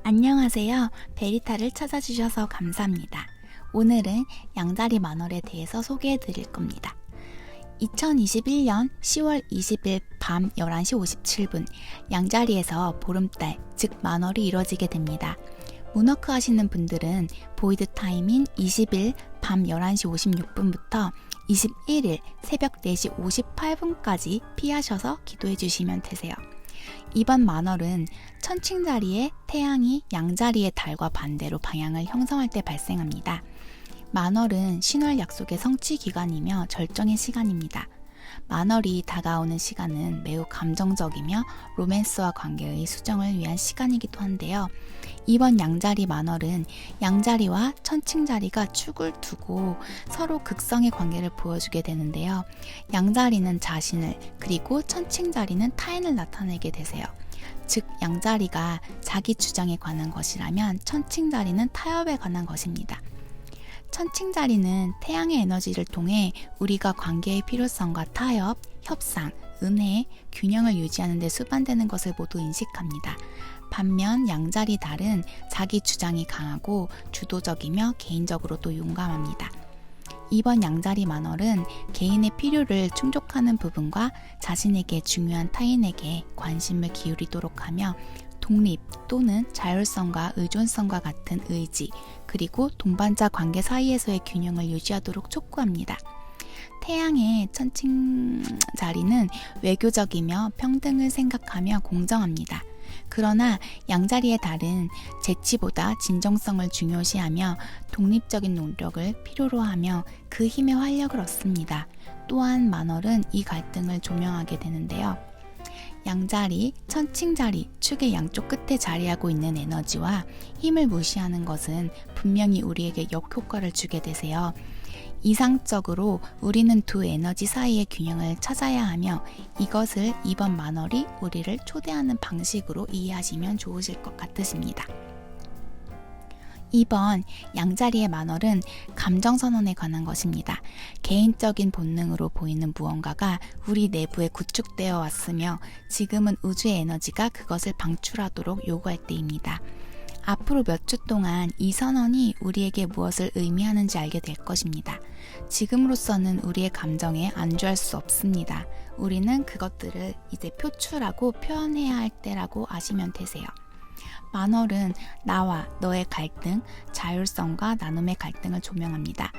안녕하세요. 베리타를 찾아주셔서 감사합니다. 오늘은 양자리 만월에 대해서 소개해 드릴 겁니다. 2021년 10월 20일 밤 11시 57분 양자리에서 보름달, 즉 만월이 이뤄지게 됩니다. 문워크 하시는 분들은 보이드 타임인 20일 밤 11시 56분부터 21일 새벽 4시 58분까지 피하셔서 기도해 주시면 되세요. 이번 만월은 천칭자리에 태양이 양자리의 달과 반대로 방향을 형성할 때 발생합니다. 만월은 신월 약속의 성취 기간이며 절정의 시간입니다. 만월이 다가오는 시간은 매우 감정적이며 로맨스와 관계의 수정을 위한 시간이기도 한데요. 이번 양자리 만월은 양자리와 천칭자리가 축을 두고 서로 극성의 관계를 보여주게 되는데요. 양자리는 자신을 그리고 천칭자리는 타인을 나타내게 되세요. 즉 양자리가 자기 주장에 관한 것이라면 천칭자리는 타협에 관한 것입니다. 천칭자리는 태양의 에너지를 통해 우리가 관계의 필요성과 타협, 협상, 은혜, 균형을 유지하는 데 수반되는 것을 모두 인식합니다. 반면 양자리 달은 자기 주장이 강하고 주도적이며 개인적으로도 용감합니다. 이번 양자리 만월은 개인의 필요를 충족하는 부분과 자신에게 중요한 타인에게 관심을 기울이도록 하며 독립 또는 자율성과 의존성과 같은 의지, 그리고 동반자 관계 사이에서의 균형을 유지하도록 촉구합니다. 태양의 천칭자리는 외교적이며 평등을 생각하며 공정합니다. 그러나 양자리의 달은 재치보다 진정성을 중요시하며 독립적인 노력을 필요로 하며 그 힘의 활력을 얻습니다. 또한 만월은 이 갈등을 조명하게 되는데요. 양자리, 천칭자리, 축의 양쪽 끝에 자리하고 있는 에너지와 힘을 무시하는 것은 분명히 우리에게 역효과를 주게 되세요. 이상적으로 우리는 두 에너지 사이의 균형을 찾아야 하며 이것을 이번 만월이 우리를 초대하는 방식으로 이해하시면 좋으실 것 같으십니다. 이번 양자리의 만월은 감정선언에 관한 것입니다. 개인적인 본능으로 보이는 무언가가 우리 내부에 구축되어 왔으며 지금은 우주의 에너지가 그것을 방출하도록 요구할 때입니다. 앞으로 몇 주 동안 이 선언이 우리에게 무엇을 의미하는지 알게 될 것입니다. 지금으로서는 우리의 감정에 안주할 수 없습니다. 우리는 그것들을 이제 표출하고 표현해야 할 때라고 아시면 되세요. 만월은 나와 너의 갈등, 자율성과 나눔의 갈등을 조명합니다.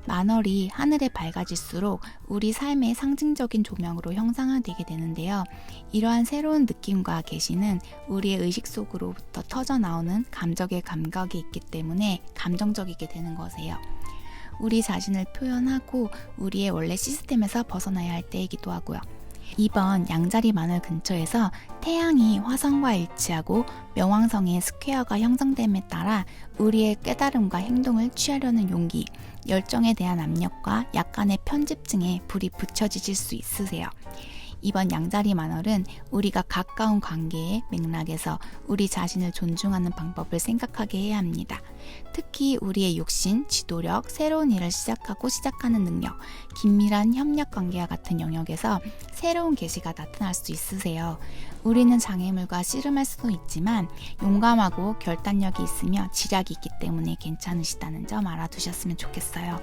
만월이 하늘에 밝아질수록 우리 삶의 상징적인 조명으로 형상화되게 되는데요. 이러한 새로운 느낌과 계시는 우리의 의식 속으로부터 터져나오는 감정의 감각이 있기 때문에 감정적이게 되는 것이에요. 우리 자신을 표현하고 우리의 원래 시스템에서 벗어나야 할 때이기도 하고요. 이번 양자리 만월 근처에서 태양이 화성과 일치하고 명왕성의 스퀘어가 형성됨에 따라 우리의 깨달음과 행동을 취하려는 용기, 열정에 대한 압력과 약간의 편집증에 불이 붙여지실 수 있으세요. 이번 양자리 만월은 우리가 가까운 관계의 맥락에서 우리 자신을 존중하는 방법을 생각하게 해야 합니다. 특히 우리의 욕심, 지도력, 새로운 일을 시작하는 능력, 긴밀한 협력 관계와 같은 영역에서 새로운 계시가 나타날 수 있으세요. 우리는 장애물과 씨름할 수도 있지만 용감하고 결단력이 있으며 지략이 있기 때문에 괜찮으시다는 점 알아두셨으면 좋겠어요.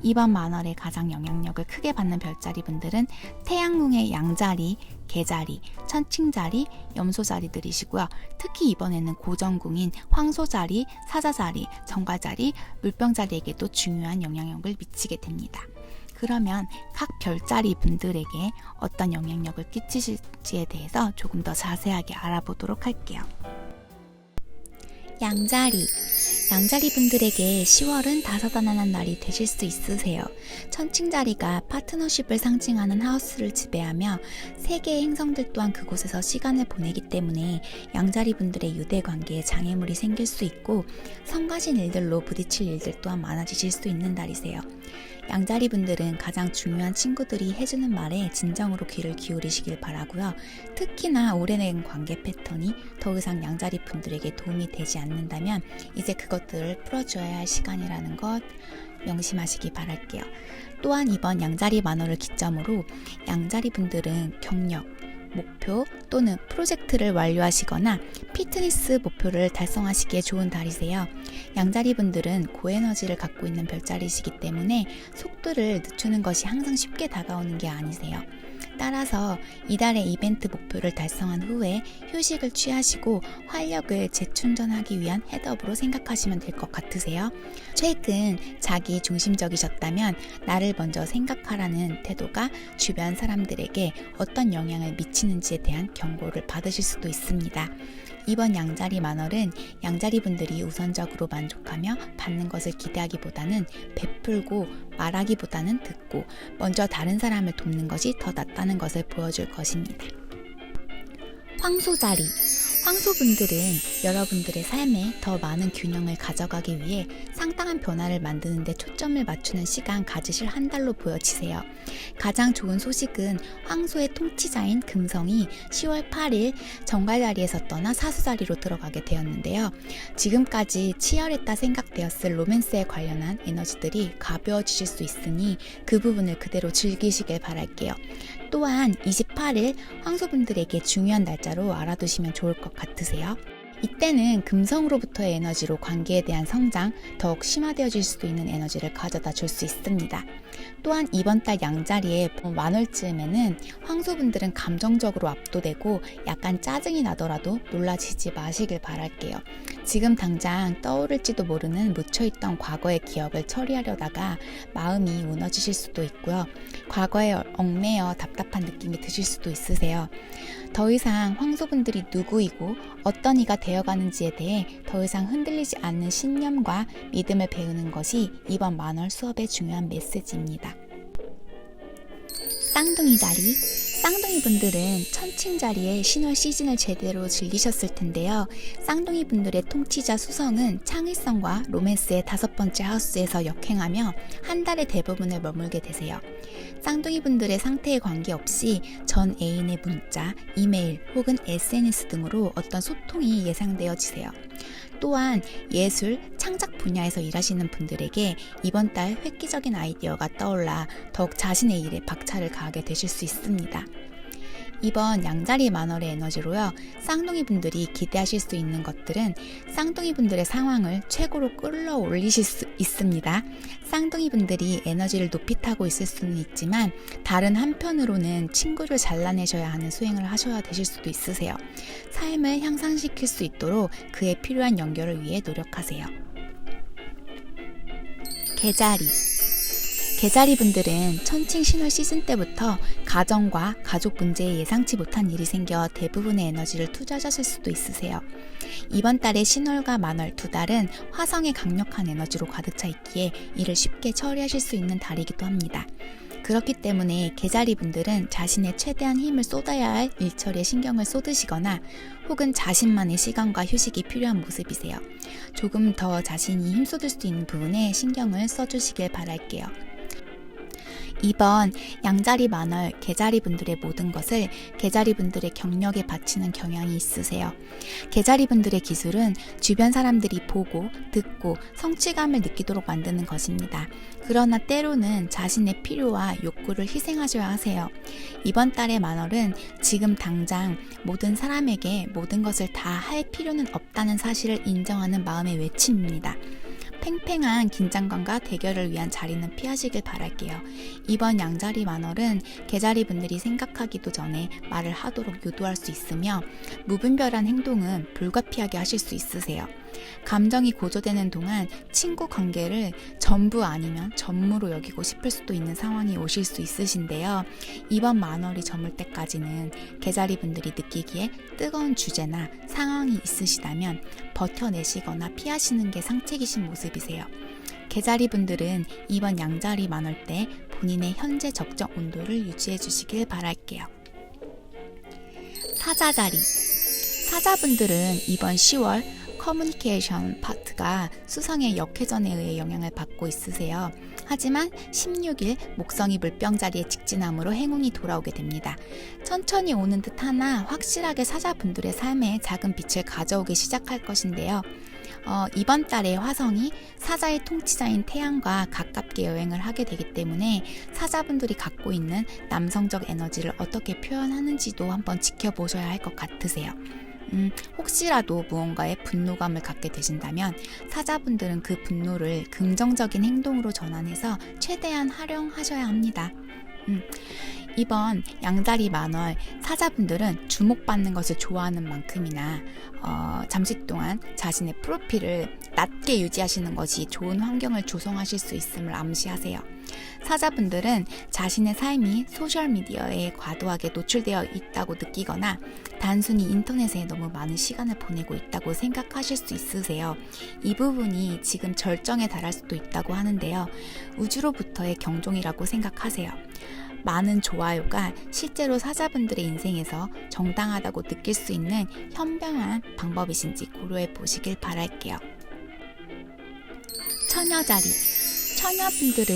이번 만월에 가장 영향력을 크게 받는 별자리 분들은 태양궁의 양자리, 개자리, 천칭자리, 염소자리들이시고요. 특히 이번에는 고정궁인 황소자리, 사자자리, 정갈자리, 물병자리에게도 중요한 영향력을 미치게 됩니다. 그러면 각 별자리 분들에게 어떤 영향력을 끼치실지에 대해서 조금 더 자세하게 알아보도록 할게요. 양자리 분들에게 10월은 다사다난한 날이 되실 수 있으세요. 천칭자리가 파트너십을 상징하는 하우스를 지배하며 세 개의 행성들 또한 그곳에서 시간을 보내기 때문에 양자리 분들의 유대 관계에 장애물이 생길 수 있고 성가신 일들로 부딪힐 일들 또한 많아지실 수 있는 달이세요. 양자리 분들은 가장 중요한 친구들이 해주는 말에 진정으로 귀를 기울이시길 바라고요. 특히나 오래된 관계 패턴이 더 이상 양자리 분들에게 도움이 되지 않는다면 이제 그것들을 풀어줘야 할 시간이라는 것 명심하시기 바랄게요. 또한 이번 양자리 만월을 기점으로 양자리 분들은 경력, 목표 또는 프로젝트를 완료하시거나 피트니스 목표를 달성하시기에 좋은 달이세요. 양자리 분들은 고에너지를 갖고 있는 별자리이시기 때문에 속도를 늦추는 것이 항상 쉽게 다가오는 게 아니세요. 따라서 이달의 이벤트 목표를 달성한 후에 휴식을 취하시고 활력을 재충전하기 위한 헤드업으로 생각하시면 될 것 같으세요. 최근 자기 중심적이셨다면 나를 먼저 생각하라는 태도가 주변 사람들에게 어떤 영향을 미치는지에 대한 경고를 받으실 수도 있습니다. 이번 양자리 만월은 양자리 분들이 우선적으로 만족하며 받는 것을 기대하기보다는 베풀고 말하기보다는 듣고 먼저 다른 사람을 돕는 것이 더 낫다는 것을 보여줄 것입니다. 황소자리. 황소분들은 여러분들의 삶에 더 많은 균형을 가져가기 위해 상당한 변화를 만드는 데 초점을 맞추는 시간 가지실 한 달로 보여지세요. 가장 좋은 소식은 황소의 통치자인 금성이 10월 8일 정갈자리에서 떠나 사수자리로 들어가게 되었는데요. 지금까지 치열했다 생각되었을 로맨스에 관련한 에너지들이 가벼워지실 수 있으니 그 부분을 그대로 즐기시길 바랄게요. 또한 28일 황소분들에게 중요한 날짜로 알아두시면 좋을 것 같으세요. 이때는 금성으로부터의 에너지로 관계에 대한 성장, 더욱 심화되어질 수도 있는 에너지를 가져다 줄 수 있습니다. 또한 이번 달 양자리에 만월쯤에는 황소분들은 감정적으로 압도되고 약간 짜증이 나더라도 놀라지지 마시길 바랄게요. 지금 당장 떠오를지도 모르는 묻혀있던 과거의 기억을 처리하려다가 마음이 무너지실 수도 있고요. 과거에 얽매여 답답한 느낌이 드실 수도 있으세요. 더 이상 황소분들이 누구이고 어떤 이가 되어가는지에 대해 더 이상 흔들리지 않는 신념과 믿음을 배우는 것이 이번 만월 수업의 중요한 메시지입니다. 쌍둥이 자리. 쌍둥이 분들은 천칭 자리에 신월 시즌을 제대로 즐기셨을 텐데요. 쌍둥이 분들의 통치자 수성은 창의성과 로맨스의 5번째 하우스에서 역행하며 한 달의 대부분을 머물게 되세요. 쌍둥이 분들의 상태에 관계없이 전 애인의 문자, 이메일 혹은 SNS 등으로 어떤 소통이 예상되어지세요. 또한 예술, 창작 분야에서 일하시는 분들에게 이번 달 획기적인 아이디어가 떠올라 더욱 자신의 일에 박차를 가하게 되실 수 있습니다. 이번 양자리 만월의 에너지로요. 쌍둥이 분들이 기대하실 수 있는 것들은 쌍둥이 분들의 상황을 최고로 끌어올리실 수 있습니다. 쌍둥이 분들이 에너지를 높이 타고 있을 수는 있지만 다른 한편으로는 친구를 잘라내셔야 하는 수행을 하셔야 되실 수도 있으세요. 삶을 향상시킬 수 있도록 그에 필요한 연결을 위해 노력하세요. 개자리. 개자리 분들은 천칭 신월 시즌 때부터 가정과 가족 문제에 예상치 못한 일이 생겨 대부분의 에너지를 투자하실 수도 있으세요. 이번 달의 신월과 만월 두 달은 화성의 강력한 에너지로 가득 차 있기에 일을 쉽게 처리하실 수 있는 달이기도 합니다. 그렇기 때문에 개자리 분들은 자신의 최대한 힘을 쏟아야 할 일처리에 신경을 쏟으시거나 혹은 자신만의 시간과 휴식이 필요한 모습이세요. 조금 더 자신이 힘쏟을 수 있는 부분에 신경을 써주시길 바랄게요. 이번 양자리 만월 개자리 분들의 모든 것을 개자리 분들의 경력에 바치는 경향이 있으세요. 개자리 분들의 기술은 주변 사람들이 보고 듣고 성취감을 느끼도록 만드는 것입니다. 그러나 때로는 자신의 필요와 욕구를 희생하셔야 하세요. 이번 달의 만월은 지금 당장 모든 사람에게 모든 것을 다 할 필요는 없다는 사실을 인정하는 마음의 외침입니다. 팽팽한 긴장감과 대결을 위한 자리는 피하시길 바랄게요. 이번 양자리 만월은 개자리 분들이 생각하기도 전에 말을 하도록 유도할 수 있으며 무분별한 행동은 불가피하게 하실 수 있으세요. 감정이 고조되는 동안 친구 관계를 전부 아니면 전무로 여기고 싶을 수도 있는 상황이 오실 수 있으신데요. 이번 만월이 저물 때까지는 개자리 분들이 느끼기에 뜨거운 주제나 상황이 있으시다면 버텨내시거나 피하시는 게 상책이신 모습이세요. 개자리 분들은 이번 양자리 만월 때 본인의 현재 적정 온도를 유지해 주시길 바랄게요. 사자자리. 사자분들은 이번 10월 커뮤니케이션 파트가 수성의 역회전에 의해 영향을 받고 있으세요. 하지만 16일 목성이 물병자리에 직진함으로 행운이 돌아오게 됩니다. 천천히 오는 듯 하나 확실하게 사자분들의 삶에 작은 빛을 가져오기 시작할 것인데요. 이번 달에 화성이 사자의 통치자인 태양과 가깝게 여행을 하게 되기 때문에 사자분들이 갖고 있는 남성적 에너지를 어떻게 표현하는지도 한번 지켜보셔야 할 것 같으세요. 혹시라도 무언가에 분노감을 갖게 되신다면 사자분들은 그 분노를 긍정적인 행동으로 전환해서 최대한 활용하셔야 합니다. 이번 양자리 만월 사자분들은 주목받는 것을 좋아하는 만큼이나 잠시 동안 자신의 프로필을 낮게 유지하시는 것이 좋은 환경을 조성하실 수 있음을 암시하세요. 사자분들은 자신의 삶이 소셜미디어에 과도하게 노출되어 있다고 느끼거나 단순히 인터넷에 너무 많은 시간을 보내고 있다고 생각하실 수 있으세요. 이 부분이 지금 절정에 달할 수도 있다고 하는데요. 우주로부터의 경종이라고 생각하세요. 많은 좋아요가 실제로 사자분들의 인생에서 정당하다고 느낄 수 있는 현명한 방법이신지 고려해 보시길 바랄게요. 처녀자리. 처녀분들은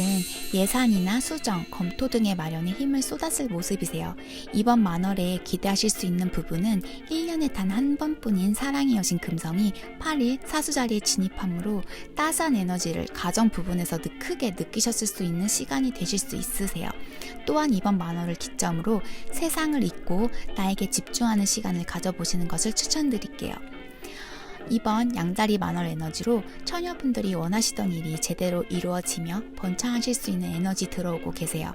예산이나 수정, 검토 등의 마련에 힘을 쏟았을 모습이세요. 이번 만월에 기대하실 수 있는 부분은 1년에 단 한 번뿐인 사랑의 여신 금성이 8일 사수자리에 진입함으로 따스한 에너지를 가정 부분에서 크게 느끼셨을 수 있는 시간이 되실 수 있으세요. 또한 이번 만월을 기점으로 세상을 잊고 나에게 집중하는 시간을 가져보시는 것을 추천드릴게요. 이번 양자리 만월 에너지로 처녀분들이 원하시던 일이 제대로 이루어지며 번창하실 수 있는 에너지 들어오고 계세요.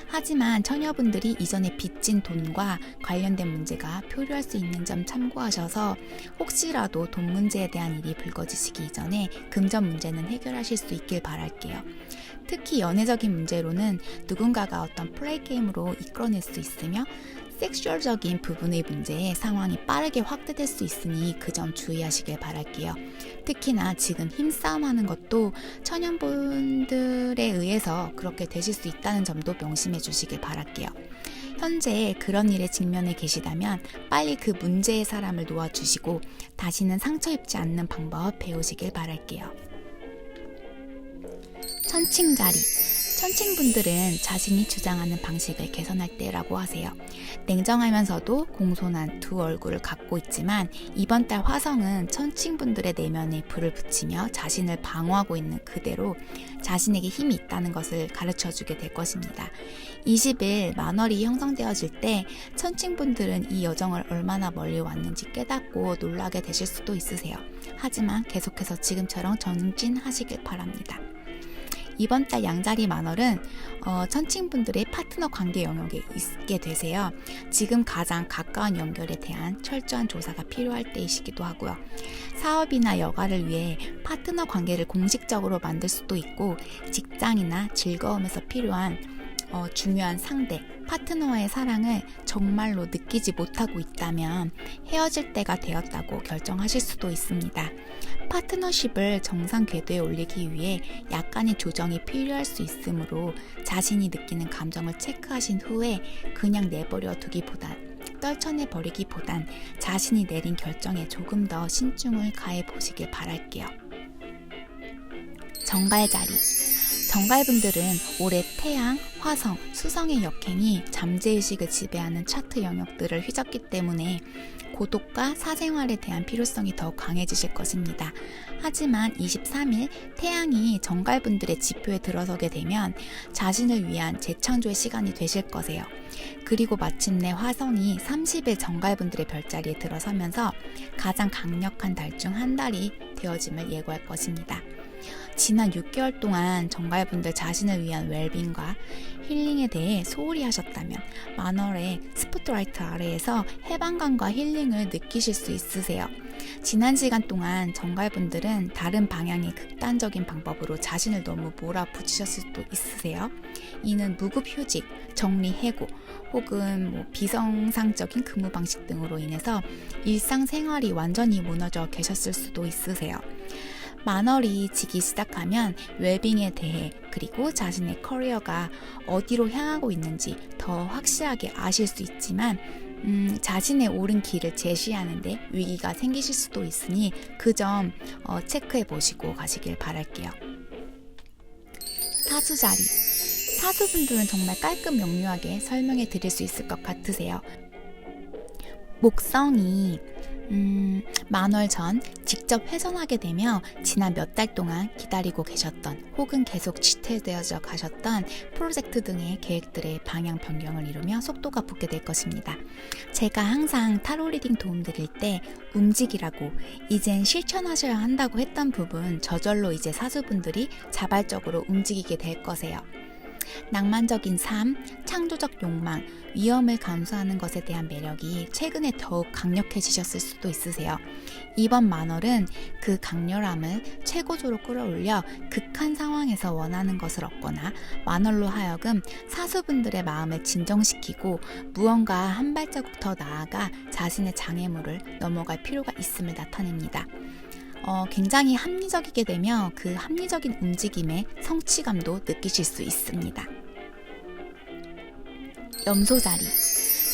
하지만 처녀분들이 이전에 빚진 돈과 관련된 문제가 표류할 수 있는 점 참고하셔서 혹시라도 돈 문제에 대한 일이 불거지시기 이전에 금전 문제는 해결하실 수 있길 바랄게요. 특히 연애적인 문제로는 누군가가 어떤 플레이 게임으로 이끌어낼 수 있으며 섹슈얼적인 부분의 문제에 상황이 빠르게 확대될 수 있으니 그 점 주의하시길 바랄게요. 특히나 지금 힘싸움하는 것도 처녀분들에 의해서 그렇게 되실 수 있다는 점도 명심해 주시길 바랄게요. 현재 그런 일에 직면해 계시다면 빨리 그 문제의 사람을 놓아주시고 다시는 상처 입지 않는 방법 배우시길 바랄게요. 천칭자리. 천칭분들은 자신이 주장하는 방식을 개선할 때라고 하세요. 냉정하면서도 공손한 두 얼굴을 갖고 있지만 이번 달 화성은 천칭분들의 내면에 불을 붙이며 자신을 방어하고 있는 그대로 자신에게 힘이 있다는 것을 가르쳐주게 될 것입니다. 20일 만월이 형성되어질 때 천칭분들은 이 여정을 얼마나 멀리 왔는지 깨닫고 놀라게 되실 수도 있으세요. 하지만 계속해서 지금처럼 전진하시길 바랍니다. 이번 달 양자리 만월은 천칭분들의 파트너 관계 영역에 있게 되세요. 지금 가장 가까운 연결에 대한 철저한 조사가 필요할 때이시기도 하고요. 사업이나 여가를 위해 파트너 관계를 공식적으로 만들 수도 있고 직장이나 즐거움에서 필요한 중요한 상대, 파트너와의 사랑을 정말로 느끼지 못하고 있다면 헤어질 때가 되었다고 결정하실 수도 있습니다. 파트너십을 정상 궤도에 올리기 위해 약간의 조정이 필요할 수 있으므로 자신이 느끼는 감정을 체크하신 후에 그냥 내버려 두기보단 떨쳐내버리기보단 자신이 내린 결정에 조금 더 신중을 가해 보시길 바랄게요. 정갈자리. 정갈분들은 올해 태양, 화성, 수성의 역행이 잠재의식을 지배하는 차트 영역들을 휘젓기 때문에 고독과 사생활에 대한 필요성이 더 강해지실 것입니다. 하지만 23일 태양이 정갈분들의 지표에 들어서게 되면 자신을 위한 재창조의 시간이 되실 거세요. 그리고 마침내 화성이 30일 정갈분들의 별자리에 들어서면서 가장 강력한 달 중 한 달이 되어짐을 예고할 것입니다. 지난 6개월 동안 정갈분들 자신을 위한 웰빙과 힐링에 대해 소홀히 하셨다면 만월의 스포트라이트 아래에서 해방감과 힐링을 느끼실 수 있으세요. 지난 시간 동안 정갈분들은 다른 방향의 극단적인 방법으로 자신을 너무 몰아붙이셨을 수도 있으세요. 이는 무급휴직, 정리해고 혹은 비정상적인 근무 방식 등으로 인해서 일상생활이 완전히 무너져 계셨을 수도 있으세요. 만월이 지기 시작하면 웰빙에 대해 그리고 자신의 커리어가 어디로 향하고 있는지 더 확실하게 아실 수 있지만 자신의 옳은 길을 제시하는데 위기가 생기실 수도 있으니 그 점 체크해 보시고 가시길 바랄게요. 사수자리. 사수분들은 정말 깔끔 명료하게 설명해 드릴 수 있을 것 같으세요. 목성이 만월 전 직접 훼손하게 되며 지난 몇 달 동안 기다리고 계셨던 혹은 계속 지체되어져 가셨던 프로젝트 등의 계획들의 방향 변경을 이루며 속도가 붙게 될 것입니다. 제가 항상 타로 리딩 도움 드릴 때 움직이라고 이젠 실천하셔야 한다고 했던 부분 저절로 이제 사수분들이 자발적으로 움직이게 될 거세요. 낭만적인 삶, 창조적 욕망, 위험을 감수하는 것에 대한 매력이 최근에 더욱 강력해지셨을 수도 있으세요. 이번 만월은 그 강렬함을 최고조로 끌어올려 극한 상황에서 원하는 것을 얻거나 만월로 하여금 사수분들의 마음을 진정시키고 무언가 한 발자국 더 나아가 자신의 장애물을 넘어갈 필요가 있음을 나타냅니다. 굉장히 합리적이게 되며 그 합리적인 움직임의 성취감도 느끼실 수 있습니다. 염소자리.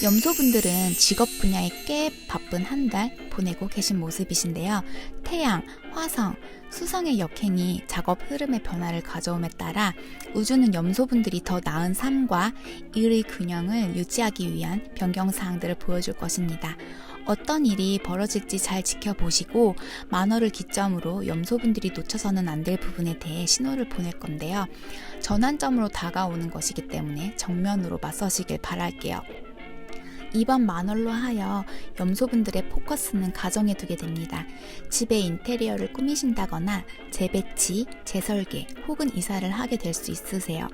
염소분들은 직업 분야에 꽤 바쁜 한 달 보내고 계신 모습이신데요. 태양, 화성, 수성의 역행이 작업 흐름의 변화를 가져옴에 따라 우주는 염소분들이 더 나은 삶과 일의 균형을 유지하기 위한 변경사항들을 보여줄 것입니다. 어떤 일이 벌어질지 잘 지켜보시고 만월을 기점으로 염소분들이 놓쳐서는 안 될 부분에 대해 신호를 보낼 건데요. 전환점으로 다가오는 것이기 때문에 정면으로 맞서시길 바랄게요. 이번 만월로 하여 염소분들의 포커스는 가정에 두게 됩니다. 집의 인테리어를 꾸미신다거나 재배치, 재설계 혹은 이사를 하게 될 수 있으세요.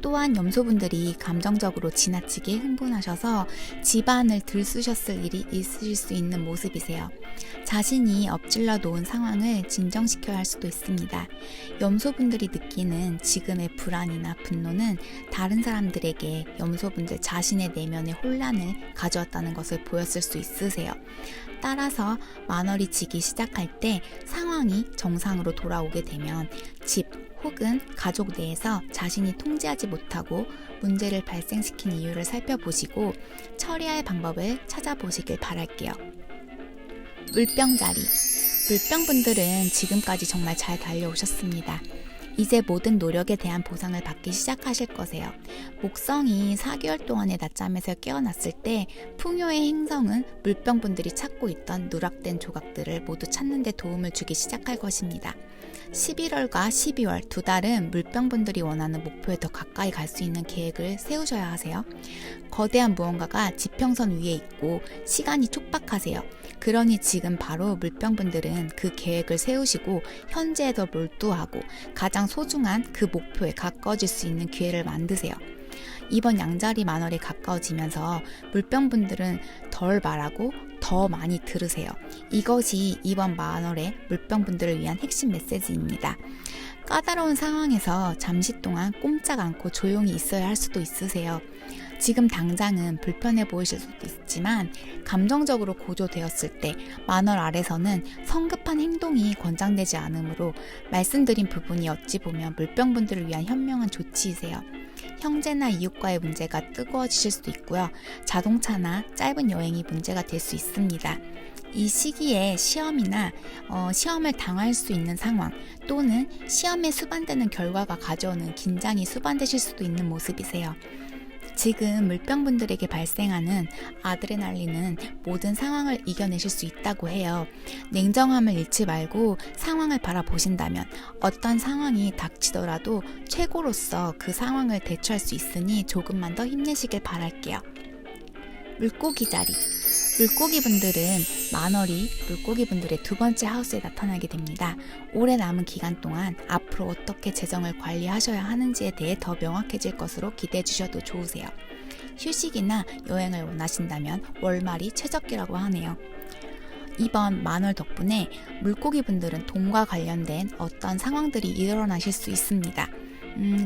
또한 염소분들이 감정적으로 지나치게 흥분하셔서 집안을 들쑤셨을 일이 있으실 수 있는 모습이세요. 자신이 엎질러 놓은 상황을 진정시켜야 할 수도 있습니다. 염소분들이 느끼는 지금의 불안이나 분노는 다른 사람들에게 염소분들 자신의 내면의 혼란을 가져왔다는 것을 보였을 수 있으세요. 따라서 만월이 지기 시작할 때 상황이 정상으로 돌아오게 되면 집 혹은 가족 내에서 자신이 통제하지 못하고 문제를 발생시킨 이유를 살펴보시고 처리할 방법을 찾아보시길 바랄게요. 물병자리. 물병분들은 지금까지 정말 잘 달려오셨습니다. 이제 모든 노력에 대한 보상을 받기 시작하실 거세요. 목성이 4개월 동안의 낮잠에서 깨어났을 때 풍요의 행성은 물병분들이 찾고 있던 누락된 조각들을 모두 찾는 데 도움을 주기 시작할 것입니다. 11월과 12월 두 달은 물병분들이 원하는 목표에 더 가까이 갈 수 있는 계획을 세우셔야 하세요. 거대한 무언가가 지평선 위에 있고 시간이 촉박하세요. 그러니 지금 바로 물병분들은 그 계획을 세우시고 현재에 더 몰두하고 가장 소중한 그 목표에 가까워질 수 있는 기회를 만드세요. 이번 양자리 만월에 가까워지면서 물병분들은 덜 말하고 더 많이 들으세요. 이것이 이번 만월의 물병분들을 위한 핵심 메시지입니다. 까다로운 상황에서 잠시 동안 꼼짝 않고 조용히 있어야 할 수도 있으세요. 지금 당장은 불편해 보이실 수도 있지만 감정적으로 고조되었을 때 만월 아래서는 성급한 행동이 권장되지 않으므로 말씀드린 부분이 어찌 보면 물병분들을 위한 현명한 조치이세요. 형제나 이웃과의 문제가 뜨거워지실 수도 있고요. 자동차나 짧은 여행이 문제가 될 수 있습니다. 이 시기에 시험이나 시험을 당할 수 있는 상황 또는 시험에 수반되는 결과가 가져오는 긴장이 수반되실 수도 있는 모습이세요. 지금 물병분들에게 발생하는 아드레날린은 모든 상황을 이겨내실 수 있다고 해요. 냉정함을 잃지 말고 상황을 바라보신다면 어떤 상황이 닥치더라도 최고로서 그 상황을 대처할 수 있으니 조금만 더 힘내시길 바랄게요. 물고기 자리. 물고기분들은 만월이 물고기분들의 두 번째 하우스에 나타나게 됩니다. 올해 남은 기간 동안 앞으로 어떻게 재정을 관리하셔야 하는지에 대해 더 명확해질 것으로 기대해 주셔도 좋으세요. 휴식이나 여행을 원하신다면 월말이 최적기라고 하네요. 이번 만월 덕분에 물고기분들은 돈과 관련된 어떤 상황들이 일어나실 수 있습니다.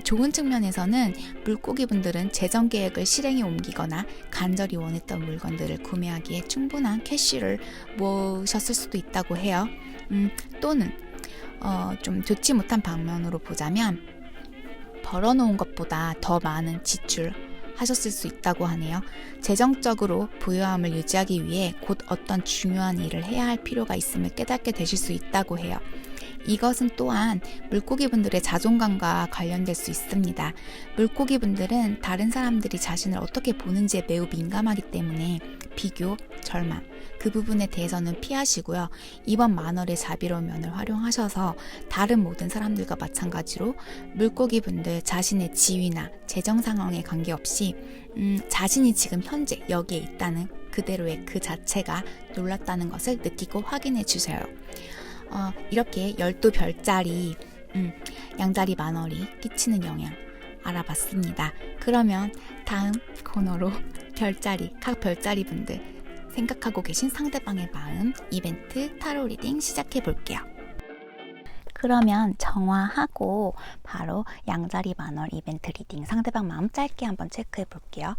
좋은 측면에서는 물고기분들은 재정 계획을 실행에 옮기거나 간절히 원했던 물건들을 구매하기에 충분한 캐시를 모으셨을 수도 있다고 해요. 또는 좀 좋지 못한 방면으로 보자면 벌어놓은 것보다 더 많은 지출하셨을 수 있다고 하네요. 재정적으로 부유함을 유지하기 위해 곧 어떤 중요한 일을 해야 할 필요가 있음을 깨닫게 되실 수 있다고 해요. 이것은 또한 물고기분들의 자존감과 관련될 수 있습니다. 물고기분들은 다른 사람들이 자신을 어떻게 보는지에 매우 민감하기 때문에 비교, 절망, 그 부분에 대해서는 피하시고요. 이번 만월의 자비로운 면을 활용하셔서 다른 모든 사람들과 마찬가지로 물고기 분들 자신의 지위나 재정 상황에 관계없이 자신이 지금 현재 여기에 있다는 그대로의 그 자체가 놀랍다는 것을 느끼고 확인해 주세요. 이렇게 12별짜리 양자리 만월이 끼치는 영향 알아봤습니다. 그러면 다음 코너로 각 별자리 분들 생각하고 계신 상대방의 마음 이벤트 타로 리딩 시작해 볼게요. 그러면 정화하고 바로 양자리 만월 이벤트 리딩 상대방 마음 짧게 한번 체크해 볼게요.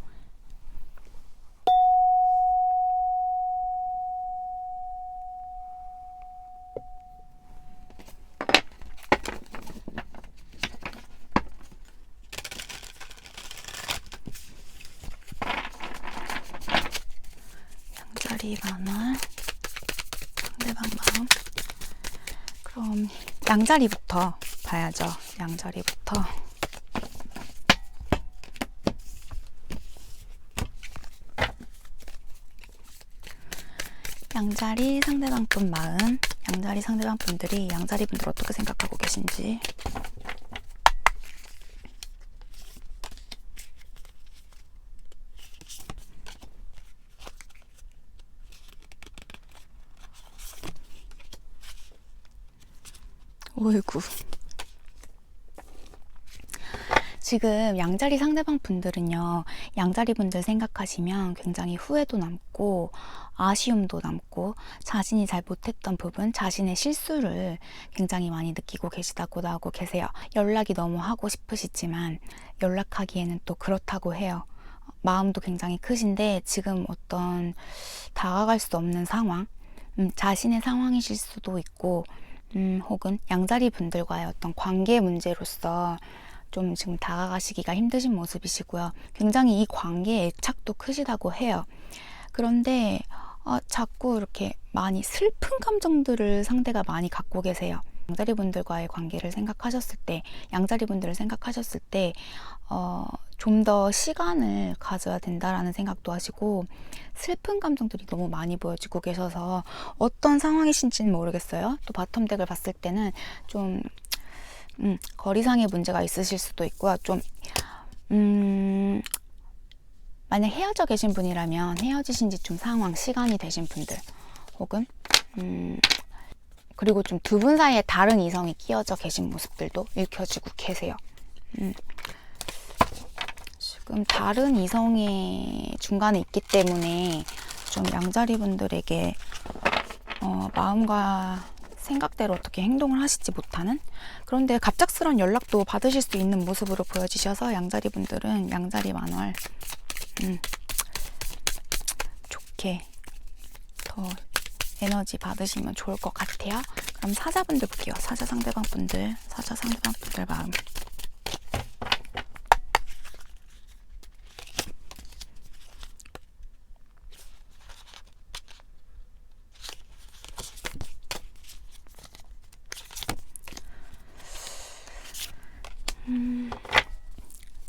양자리 만월 상대방 마음. 그럼 양자리부터 봐야죠. 양자리부터. 양자리 상대방 분 마음, 양자리 상대방 분들이 양자리 분들 어떻게 생각하고 계신지. 어이구. 지금 양자리 상대방 분들은요, 양자리 분들 생각하시면 굉장히 후회도 남고 아쉬움도 남고 자신이 잘 못했던 부분, 자신의 실수를 굉장히 많이 느끼고 계시다고도 하고 계세요. 연락이 너무 하고 싶으시지만 연락하기에는 또 그렇다고 해요. 마음도 굉장히 크신데 지금 어떤 다가갈 수 없는 상황, 자신의 상황이실 수도 있고 혹은 양자리 분들과의 어떤 관계 문제로서 좀 지금 다가가시기가 힘드신 모습이시고요. 굉장히 이 관계에 애착도 크시다고 해요. 그런데 자꾸 이렇게 많이 슬픈 감정들을 상대가 많이 갖고 계세요. 양자리 분들과의 관계를 생각하셨을 때, 양자리 분들을 생각하셨을 때 좀 더 시간을 가져야 된다라는 생각도 하시고 슬픈 감정들이 너무 많이 보여지고 계셔서 어떤 상황이신지는 모르겠어요. 또 바텀 덱을 봤을 때는 좀 거리상의 문제가 있으실 수도 있고요. 좀 만약 헤어져 계신 분이라면 헤어지신 지 좀 상황, 시간이 되신 분들 혹은 그리고 좀 두 분 사이에 다른 이성이 끼어져 계신 모습들도 읽혀지고 계세요. 지금 다른 이성의 중간에 있기 때문에 좀 양자리 분들에게 마음과 생각대로 어떻게 행동을 하시지 못하는, 그런데 갑작스러운 연락도 받으실 수 있는 모습으로 보여지셔서 양자리 분들은 양자리 만월 좋게 더 에너지 받으시면 좋을 것 같아요. 그럼 사자분들 볼게요. 사자 상대방 분들 마음.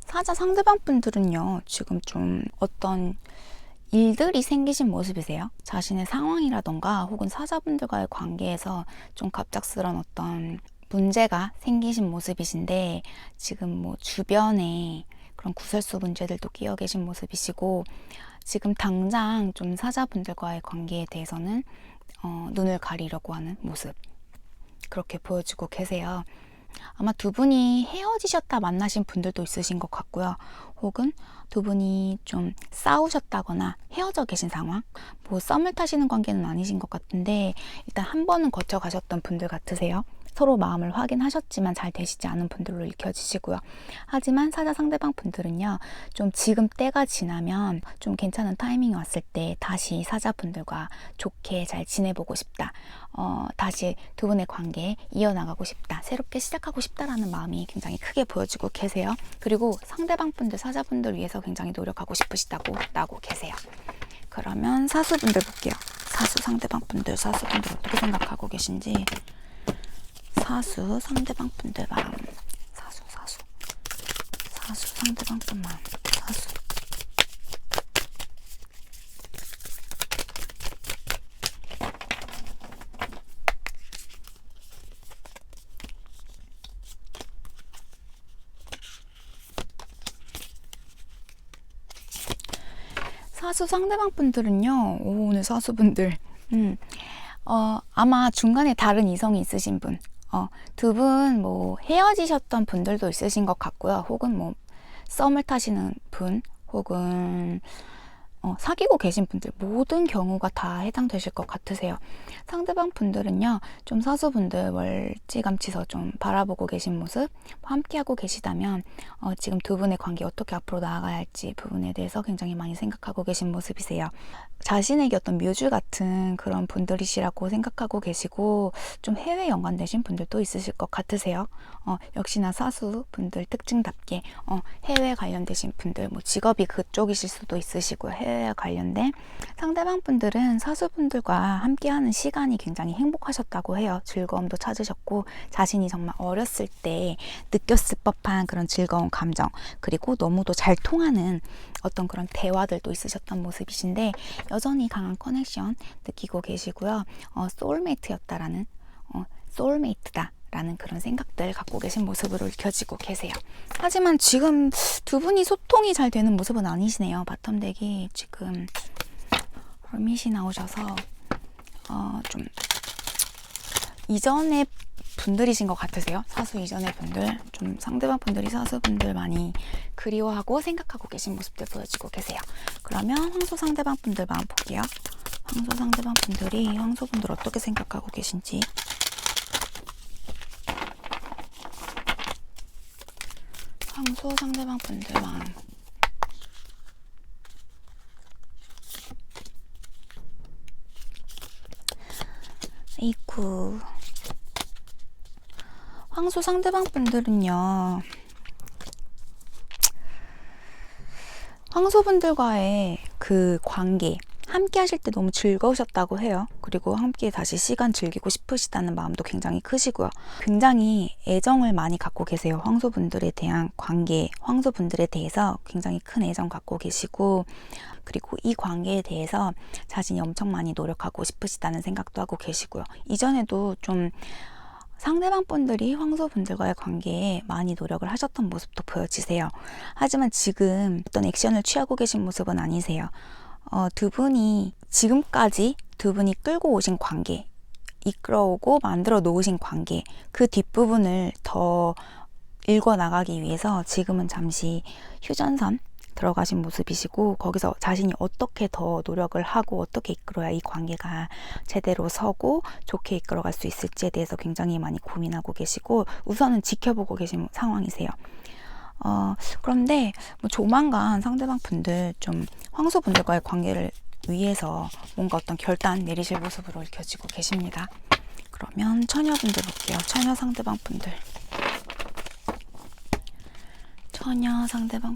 사자 상대방 분들은요, 지금 좀 어떤 일들이 생기신 모습이세요. 자신의 상황이라던가 혹은 사자분들과의 관계에서 좀 갑작스런 어떤 문제가 생기신 모습이신데 지금 뭐 주변에 그런 구설수 문제들도 끼어 계신 모습이시고 지금 당장 좀 사자분들과의 관계에 대해서는 눈을 가리려고 하는 모습, 그렇게 보여지고 계세요. 아마 두 분이 헤어지셨다 만나신 분들도 있으신 것 같고요. 혹은 두 분이 좀 싸우셨다거나 헤어져 계신 상황, 뭐 썸을 타시는 관계는 아니신 것 같은데 일단 한 번은 거쳐 가셨던 분들 같으세요. 서로 마음을 확인하셨지만 잘 되시지 않은 분들로 읽혀지시고요. 하지만 사자 상대방 분들은요, 좀 지금 때가 지나면 좀 괜찮은 타이밍이 왔을 때 다시 사자분들과 좋게 잘 지내보고 싶다. 다시 두 분의 관계 이어나가고 싶다. 새롭게 시작하고 싶다라는 마음이 굉장히 크게 보여지고 계세요. 그리고 상대방 분들, 사자분들 위해서 굉장히 노력하고 싶으시다고 나고 계세요. 그러면 사수분들 볼게요. 사수분들 어떻게 생각하고 계신지. 사수 상대방 분들 마음. 사수 상대방 분 마음. 사수. 사수 상대방 분들은요, 오늘 사수분들, 아마 중간에 다른 이성이 있으신 분, 두 분 뭐 헤어지셨던 분들도 있으신 것 같고요. 혹은 뭐 썸을 타시는 분, 혹은 사귀고 계신 분들, 모든 경우가 다 해당되실 것 같으세요. 상대방 분들은요, 좀 사수분들 멀찌감치서 좀 바라보고 계신 모습, 함께하고 계시다면 지금 두 분의 관계 어떻게 앞으로 나아가야 할지 부분에 대해서 굉장히 많이 생각하고 계신 모습이세요. 자신에게 어떤 묘주 같은 그런 분들이시라고 생각하고 계시고, 좀 해외 연관되신 분들도 있으실 것 같으세요. 역시나 사수분들 특징답게 해외 관련되신 분들, 뭐 직업이 그쪽이실 수도 있으시고요. 해외 관련된 상대방 분들은 사수분들과 함께하는 시간이 굉장히 행복하셨다고 해요. 즐거움도 찾으셨고, 자신이 정말 어렸을 때 느꼈을 법한 그런 즐거운 감정, 그리고 너무도 잘 통하는 어떤 그런 대화들도 있으셨던 모습이신데, 여전히 강한 커넥션 느끼고 계시고요. 소울메이트였다라는, 소울메이트다 라는 그런 생각들 갖고 계신 모습으로 읽혀지고 계세요. 하지만 지금 두 분이 소통이 잘 되는 모습은 아니시네요. 바텀덱이 지금 헐밋이 나오셔서 좀 이전의 분들이신 것 같으세요. 사수 이전의 분들, 좀 상대방 분들이 사수분들 많이 그리워하고 생각하고 계신 모습들 보여주고 계세요. 그러면 황소 상대방 분들 마음 볼게요. 황소 상대방 분들이 황소분들 어떻게 생각하고 계신지. 황소 상대방 분들 마음. 에이쿠. 황소 상대방 분들은요, 황소분들과의 그 관계, 함께 하실 때 너무 즐거우셨다고 해요. 그리고 함께 다시 시간 즐기고 싶으시다는 마음도 굉장히 크시고요. 굉장히 애정을 많이 갖고 계세요. 황소분들에 대한 관계, 황소분들에 대해서 굉장히 큰 애정 갖고 계시고, 그리고 이 관계에 대해서 자신이 엄청 많이 노력하고 싶으시다는 생각도 하고 계시고요. 이전에도 좀 상대방 분들이 황소분들과의 관계에 많이 노력을 하셨던 모습도 보여지세요. 하지만 지금 어떤 액션을 취하고 계신 모습은 아니세요. 두 분이 지금까지 두 분이 끌고 오신 관계, 이끌어오고 만들어 놓으신 관계, 그 뒷부분을 더 읽어나가기 위해서 지금은 잠시 휴전선 들어가신 모습이시고, 거기서 자신이 어떻게 더 노력을 하고 어떻게 이끌어야 이 관계가 제대로 서고 좋게 이끌어갈 수 있을지에 대해서 굉장히 많이 고민하고 계시고, 우선은 지켜보고 계신 상황이세요. 그런데 뭐 조만간 상대방 분들, 좀 황소분들과의 관계를 위해서 뭔가 어떤 결단 내리실 모습으로 읽혀지고 계십니다. 그러면 처녀분들 볼게요. 처녀 상대방 분들. 처녀 상대방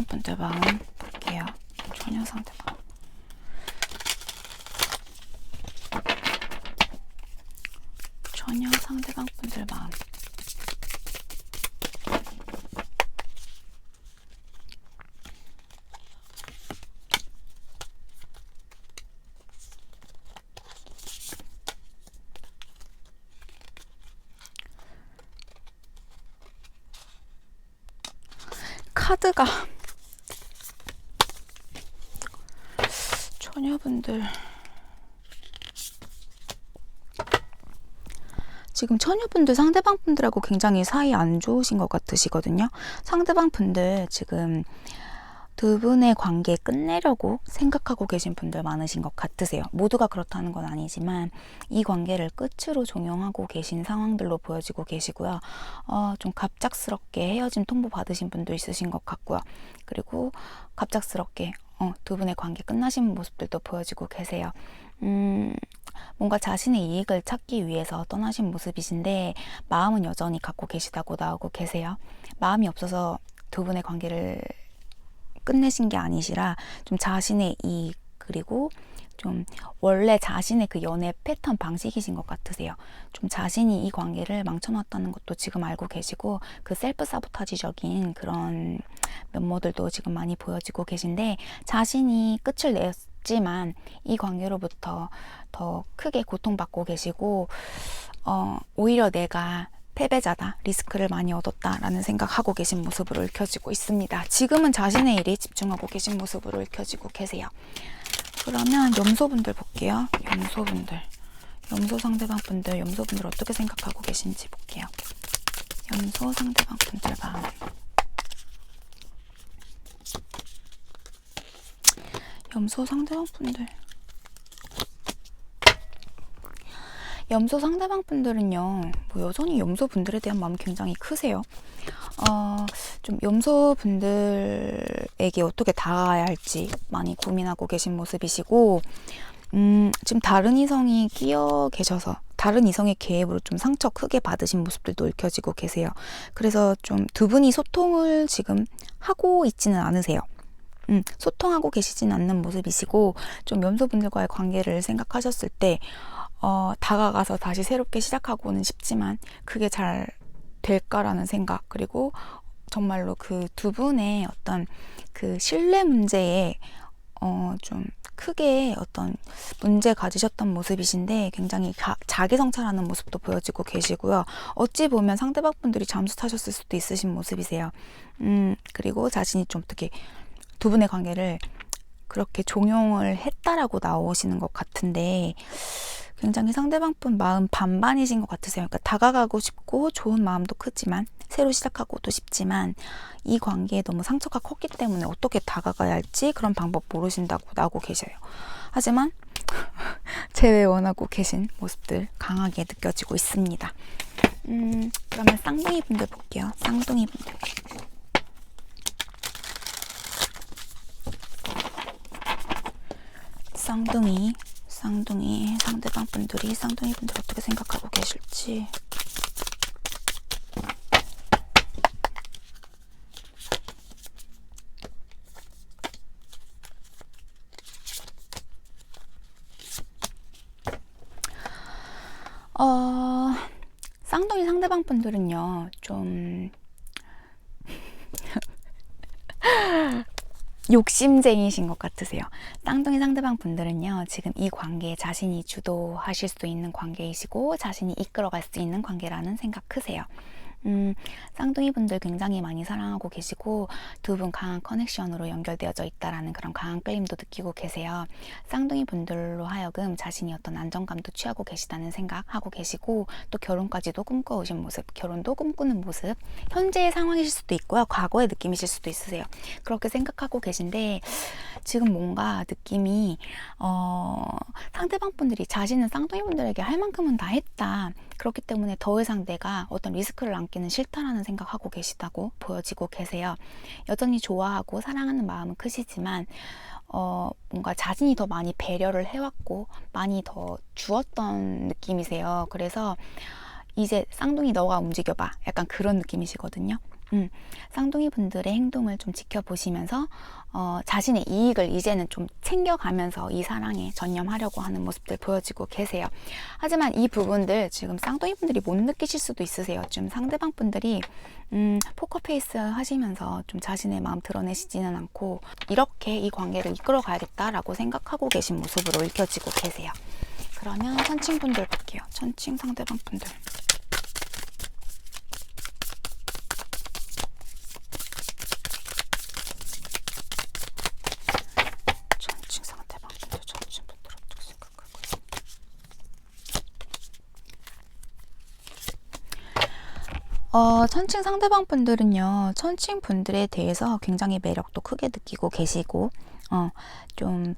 분들 마음 볼게요. 처녀 상대방. 처녀 상대방 분들 마음. 카드가 처녀분들, 지금 처녀분들 상대방 분들하고 굉장히 사이 안 좋으신 것 같으시거든요. 상대방 분들 지금 두 분의 관계 끝내려고 생각하고 계신 분들 많으신 것 같으세요. 모두가 그렇다는 건 아니지만 이 관계를 끝으로 종용하고 계신 상황들로 보여지고 계시고요. 좀 갑작스럽게 헤어짐 통보 받으신 분도 있으신 것 같고요. 그리고 갑작스럽게 두 분의 관계 끝나신 모습들도 보여지고 계세요. 뭔가 자신의 이익을 찾기 위해서 떠나신 모습이신데, 마음은 여전히 갖고 계시다고 나오고 계세요. 마음이 없어서 두 분의 관계를 끝내신 게 아니시라 좀 자신의 이익, 그리고 좀 원래 자신의 그 연애 패턴 방식이신 것 같으세요. 좀 자신이 이 관계를 망쳐놨다는 것도 지금 알고 계시고, 그 셀프 사보타지적인 그런 면모들도 지금 많이 보여지고 계신데, 자신이 끝을 냈지만 이 관계로부터 더 크게 고통받고 계시고, 오히려 내가 패배자다, 리스크를 많이 얻었다라는 생각하고 계신 모습으로 읽혀지고 있습니다. 지금은 자신의 일에 집중하고 계신 모습으로 읽혀지고 계세요. 그러면 염소분들 볼게요. 염소 상대방 분들, 염소분들 어떻게 생각하고 계신지 볼게요. 염소 상대방 분들 마음. 염소 상대방 분들. 염소 상대방 분들은요, 뭐 여전히 염소 분들에 대한 마음이 굉장히 크세요. 좀 염소 분들에게 어떻게 다가가야 할지 많이 고민하고 계신 모습이시고, 지금 다른 이성이 끼어 계셔서 다른 이성의 개입으로 좀 상처 크게 받으신 모습들도 읽혀지고 계세요. 그래서 좀 두 분이 소통을 지금 하고 있지는 않으세요. 소통하고 계시진 않는 모습이시고, 좀 염소분들과의 관계를 생각하셨을 때 다가가서 다시 새롭게 시작하고는 싶지만 그게 잘 될까라는 생각, 그리고 정말로 그 두 분의 어떤 그 신뢰 문제에 좀 크게 어떤 문제 가지셨던 모습이신데, 굉장히 자기 성찰하는 모습도 보여지고 계시고요. 어찌 보면 상대방 분들이 잠수 타셨을 수도 있으신 모습이세요. 그리고 자신이 좀 어떻게 두 분의 관계를 그렇게 종용을 했다라고 나오시는 것 같은데, 굉장히 상대방 분 마음 반반이신 것 같으세요. 그러니까 다가가고 싶고 좋은 마음도 크지만, 새로 시작하고도 싶지만, 이 관계에 너무 상처가 컸기 때문에 어떻게 다가가야 할지 그런 방법 모르신다고 나오고 계셔요. 하지만 재회 원하고 계신 모습들 강하게 느껴지고 있습니다. 그러면 쌍둥이 분들 볼게요. 쌍둥이 분들. 쌍둥이 상대방 분들이 쌍둥이 분들 어떻게 생각하고 계실지. 쌍둥이 상대방 분들은요, 좀 욕심쟁이신 것 같으세요. 쌍둥이 상대방 분들은요, 지금 이 관계에 자신이 주도하실 수 있는 관계이시고 자신이 이끌어갈 수 있는 관계라는 생각 크세요. 쌍둥이 분들 굉장히 많이 사랑하고 계시고, 두 분 강한 커넥션으로 연결되어져 있다라는 그런 강한 끌림도 느끼고 계세요. 쌍둥이 분들로 하여금 자신이 어떤 안정감도 취하고 계시다는 생각하고 계시고, 또 결혼까지도 꿈꿔오신 모습, 결혼도 꿈꾸는 모습, 현재의 상황이실 수도 있고요, 과거의 느낌이실 수도 있으세요. 그렇게 생각하고 계신데, 지금 뭔가 느낌이 상대방 분들이 자신은 쌍둥이 분들에게 할 만큼은 다 했다, 그렇기 때문에 더 이상 내가 어떤 리스크를 안기는 싫다라는 생각하고 계시다고 보여지고 계세요. 여전히 좋아하고 사랑하는 마음은 크시지만 뭔가 자신이 더 많이 배려를 해왔고 많이 더 주었던 느낌이세요. 그래서 이제 쌍둥이 너가 움직여봐, 약간 그런 느낌이시거든요. 쌍둥이 분들의 행동을 좀 지켜보시면서 자신의 이익을 이제는 좀 챙겨가면서 이 사랑에 전념하려고 하는 모습들 보여지고 계세요. 하지만 이 부분들 지금 쌍둥이 분들이 못 느끼실 수도 있으세요. 좀 상대방 분들이 포커페이스 하시면서 좀 자신의 마음 드러내시지는 않고 이렇게 이 관계를 이끌어 가야겠다라고 생각하고 계신 모습으로 읽혀지고 계세요. 그러면 천칭 분들 볼게요. 천칭 상대방 분들. 천칭 상대방 분들은요, 천칭 분들에 대해서 굉장히 매력도 크게 느끼고 계시고, 좀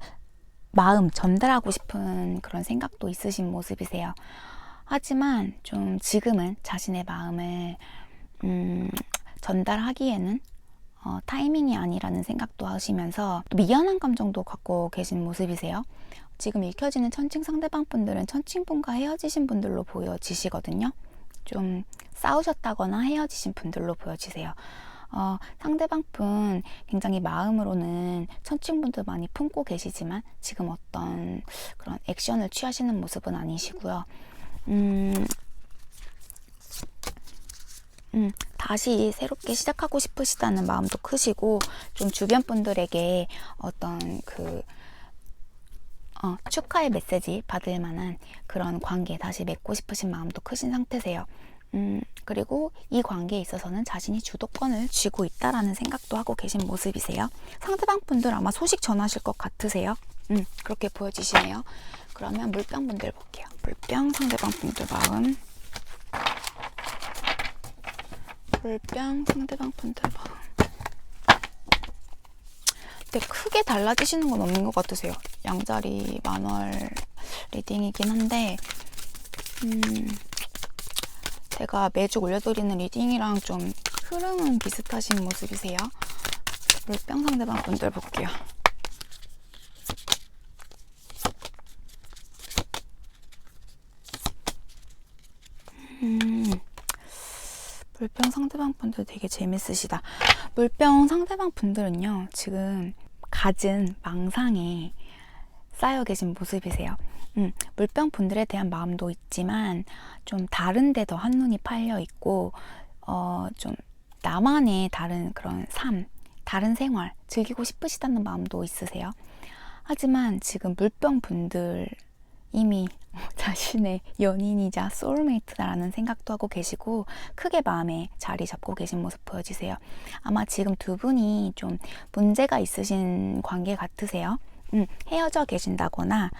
마음 전달하고 싶은 그런 생각도 있으신 모습이세요. 하지만 좀 지금은 자신의 마음을 전달하기에는 타이밍이 아니라는 생각도 하시면서 미안한 감정도 갖고 계신 모습이세요. 지금 읽혀지는 천칭 상대방 분들은 천칭분과 헤어지신 분들로 보여지시거든요. 좀 싸우셨다거나 헤어지신 분들로 보여지세요. 상대방 분 굉장히 마음으로는 천칭분들 많이 품고 계시지만 지금 어떤 그런 액션을 취하시는 모습은 아니시고요. 다시 새롭게 시작하고 싶으시다는 마음도 크시고, 좀 주변 분들에게 어떤 축하의 메시지 받을 만한 그런 관계 다시 맺고 싶으신 마음도 크신 상태세요. 그리고 이 관계에 있어서는 자신이 주도권을 쥐고 있다라는 생각도 하고 계신 모습이세요. 상대방 분들 아마 소식 전하실 것 같으세요. 그렇게 보여지시네요. 그러면 물병 분들 볼게요. 물병 상대방 분들 마음. 물병 상대방 분들 마음. 근데 크게 달라지시는 건 없는 것 같으세요. 양자리 만월 리딩이긴 한데 제가 매주 올려드리는 리딩이랑 좀 흐름은 비슷하신 모습이세요. 물병 상대방 분들 볼게요. 물병 상대방 분들 되게 재밌으시다. 물병 상대방 분들은요, 지금 갖은 망상에 쌓여 계신 모습이세요. 물병 분들에 대한 마음도 있지만 좀 다른 데 더 한눈이 팔려 있고 좀 나만의 다른 그런 삶, 다른 생활 즐기고 싶으시다는 마음도 있으세요. 하지만 지금 물병 분들 이미 자신의 연인이자 소울메이트다라는 생각도 하고 계시고 크게 마음에 자리 잡고 계신 모습 보여지세요. 아마 지금 두 분이 좀 문제가 있으신 관계 같으세요. 헤어져 계신다거나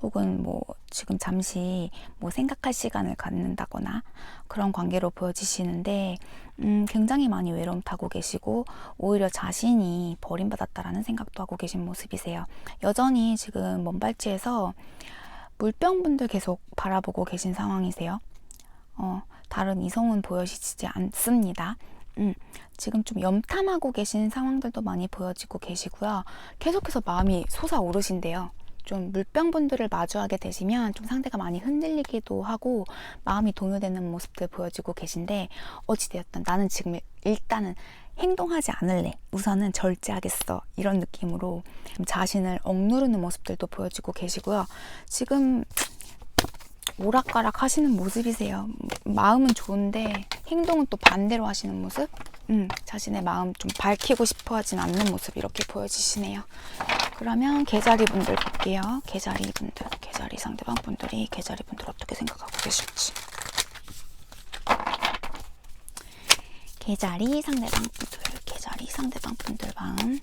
혹은 뭐 지금 잠시 뭐 생각할 시간을 갖는다거나 그런 관계로 보여지시는데 굉장히 많이 외로움 타고 계시고 오히려 자신이 버림받았다라는 생각도 하고 계신 모습이세요. 여전히 지금 먼발치에서 물병분들 계속 바라보고 계신 상황이세요. 다른 이성은 보여지지 않습니다. 지금 좀 염탐하고 계신 상황들도 많이 보여지고 계시고요. 계속해서 마음이 솟아오르신대요. 좀 물병분들을 마주하게 되시면 좀 상대가 많이 흔들리기도 하고 마음이 동요되는 모습들 보여지고 계신데 어찌되었든 나는 지금 일단은 행동하지 않을래. 우선은 절제하겠어. 이런 느낌으로 자신을 억누르는 모습들도 보여지고 계시고요. 지금 오락가락 하시는 모습이세요. 마음은 좋은데 행동은 또 반대로 하시는 모습? 자신의 마음 좀 밝히고 싶어 하진 않는 모습 이렇게 보여지시네요. 그러면 개자리 분들 볼게요. 개자리 분들, 개자리 상대방 분들이 개자리 분들 어떻게 생각하고 계실지. 개자리 상대방 분들, 개자리 상대방 분들 마음.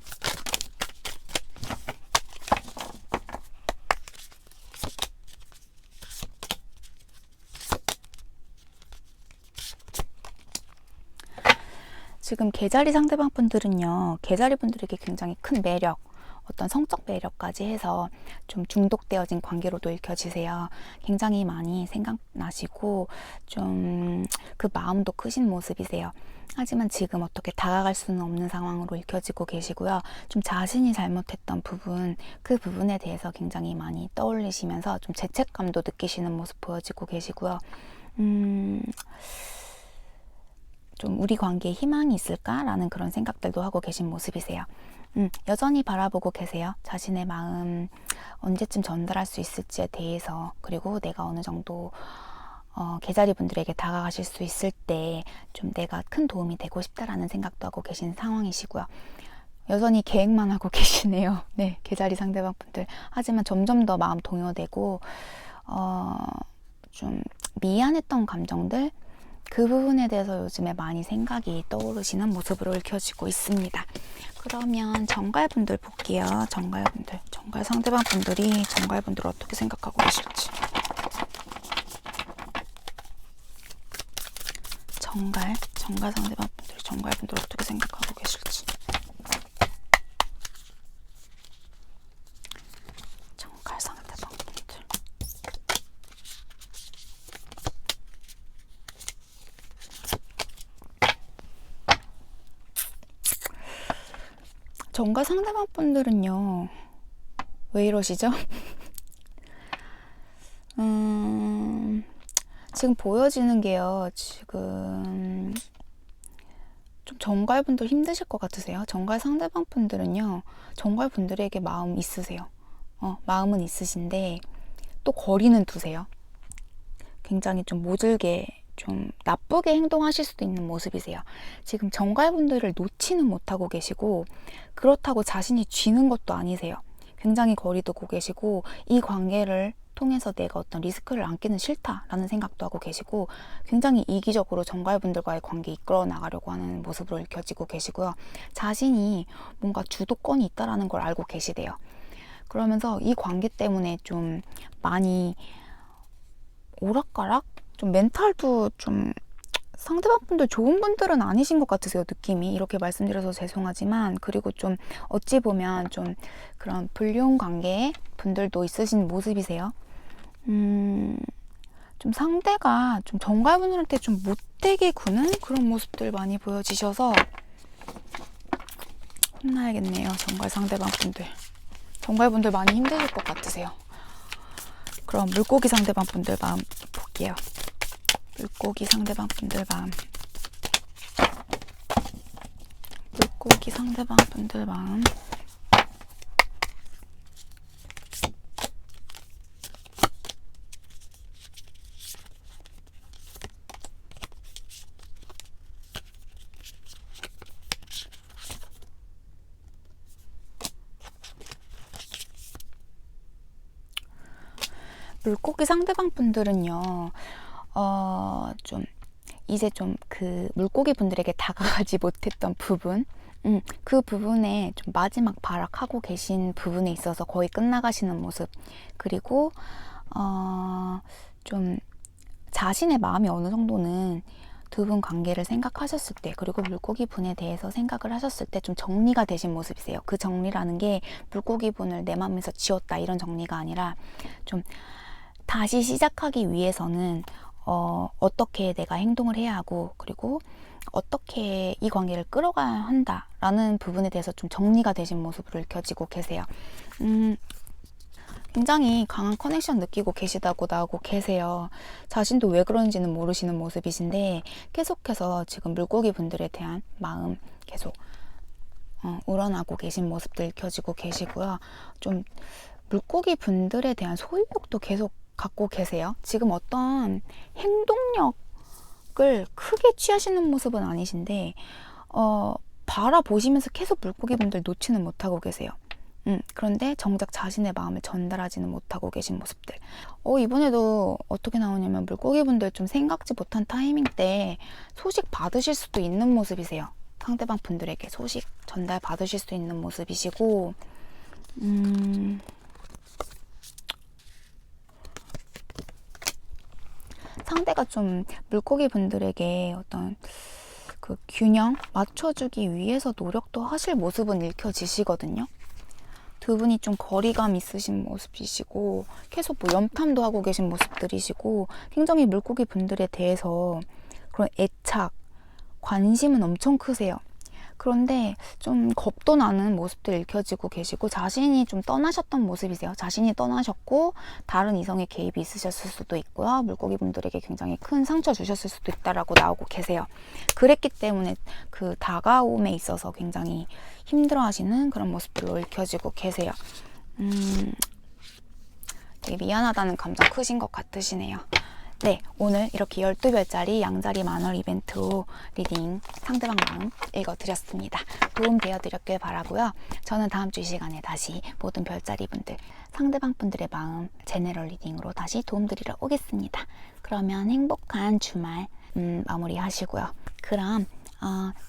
지금 개자리 상대방 분들은요, 개자리 분들에게 굉장히 큰 매력, 어떤 성적 매력까지 해서 좀 중독되어진 관계로도 읽혀지세요. 굉장히 많이 생각나시고 좀 그 마음도 크신 모습이세요. 하지만 지금 어떻게 다가갈 수는 없는 상황으로 읽혀지고 계시고요. 좀 자신이 잘못했던 부분, 그 부분에 대해서 굉장히 많이 떠올리시면서 좀 죄책감도 느끼시는 모습 보여지고 계시고요. 좀 우리 관계에 희망이 있을까라는 그런 생각들도 하고 계신 모습이세요. 여전히 바라보고 계세요. 자신의 마음 언제쯤 전달할 수 있을지에 대해서, 그리고 내가 어느 정도 개자리 분들에게 다가가실 수 있을 때 좀 내가 큰 도움이 되고 싶다라는 생각도 하고 계신 상황이시고요. 여전히 계획만 하고 계시네요. 네, 개자리 상대방 분들. 하지만 점점 더 마음 동요되고 좀 미안했던 감정들, 그 부분에 대해서 요즘에 많이 생각이 떠오르시는 모습으로 읽혀지고 있습니다. 그러면 정갈분들 볼게요. 정갈분들. 정갈 상대방 분들이 정갈분들 어떻게 생각하고 계실지. 정갈 상대방 분들이 정갈분들 어떻게 생각하고 계실지. 정갈 상대방 분들. 정갈 상대방 분들은요, 왜 이러시죠? 지금 보여지는 게요, 지금 좀 정갈분들 힘드실 것 같으세요. 정갈 상대방 분들은요, 정갈 분들에게 마음 있으세요. 마음은 있으신데 또 거리는 두세요. 굉장히 좀 모질게, 좀 나쁘게 행동하실 수도 있는 모습이세요. 지금 정갈분들을 놓지는 못하고 계시고 그렇다고 자신이 쥐는 것도 아니세요. 굉장히 거리 두고 계시고 이 관계를 통해서 내가 어떤 리스크를 안기는 싫다라는 생각도 하고 계시고, 굉장히 이기적으로 정갈분들과의 관계 이끌어 나가려고 하는 모습으로 읽혀지고 계시고요. 자신이 뭔가 주도권이 있다라는 걸 알고 계시대요. 그러면서 이 관계 때문에 좀 많이 오락가락? 좀 멘탈도 좀 상대방 분들 좋은 분들은 아니신 것 같으세요, 느낌이. 이렇게 말씀드려서 죄송하지만, 그리고 좀 어찌 보면 좀 그런 불륜 관계의 분들도 있으신 모습이세요. 좀 상대가 좀 정갈분들한테 좀 못되게 구는 그런 모습들 많이 보여지셔서 혼나야겠네요, 정갈 상대방 분들. 정갈분들 많이 힘드실 것 같으세요. 그럼 물고기 상대방 분들 마음 볼게요. 물고기 상대방 분들 마음. 물고기 상대방 분들 마음. 물고기 상대방 분들은요, 좀 이제 좀 그 물고기 분들에게 다가가지 못했던 부분, 그 부분에 좀 마지막 발악하고 계신 부분에 있어서 거의 끝나가시는 모습, 그리고 좀 자신의 마음이 어느 정도는 두 분 관계를 생각하셨을 때, 그리고 물고기 분에 대해서 생각을 하셨을 때 좀 정리가 되신 모습이세요. 그 정리라는 게 물고기 분을 내 마음에서 지웠다 이런 정리가 아니라, 좀 다시 시작하기 위해서는 어떻게 내가 행동을 해야 하고, 그리고 어떻게 이 관계를 끌어가야 한다라는 부분에 대해서 좀 정리가 되신 모습으로 읽혀지고 계세요. 굉장히 강한 커넥션 느끼고 계시다고 나오고 계세요. 자신도 왜 그런지는 모르시는 모습이신데, 계속해서 지금 물고기 분들에 대한 마음 계속 우러나고 계신 모습도 읽혀지고 계시고요. 좀 물고기 분들에 대한 소유욕도 계속 갖고 계세요. 지금 어떤 행동력을 크게 취하시는 모습은 아니신데, 바라보시면서 계속 물고기 분들 놓지는 못하고 계세요. 그런데 정작 자신의 마음을 전달하지는 못하고 계신 모습들. 이번에도 어떻게 나오냐면, 물고기 분들 좀 생각지 못한 타이밍 때 소식 받으실 수도 있는 모습이세요. 상대방 분들에게 소식 전달 받으실 수 있는 모습이시고, 상대가 좀 물고기 분들에게 어떤 그 균형 맞춰주기 위해서 노력도 하실 모습은 읽혀지시거든요. 두 분이 좀 거리감 있으신 모습이시고, 계속 뭐 염탐도 하고 계신 모습들이시고, 굉장히 물고기 분들에 대해서 그런 애착, 관심은 엄청 크세요. 그런데 좀 겁도 나는 모습들 읽혀지고 계시고, 자신이 좀 떠나셨던 모습이세요. 자신이 떠나셨고 다른 이성의 개입이 있으셨을 수도 있고요. 물고기 분들에게 굉장히 큰 상처 주셨을 수도 있다라고 나오고 계세요. 그랬기 때문에 그 다가옴에 있어서 굉장히 힘들어하시는 그런 모습들로 읽혀지고 계세요. 되게 미안하다는 감정 크신 것 같으시네요. 네, 오늘 이렇게 12별짜리 양자리 만월 이벤트로 리딩 상대방 마음 읽어드렸습니다. 도움 되어드렸길 바라고요. 저는 다음 주 이 시간에 다시 모든 별자리 분들, 상대방 분들의 마음 제네럴 리딩으로 다시 도움드리러 오겠습니다. 그러면 행복한 주말 마무리하시고요. 그럼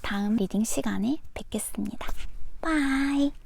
다음 리딩 시간에 뵙겠습니다. 바이.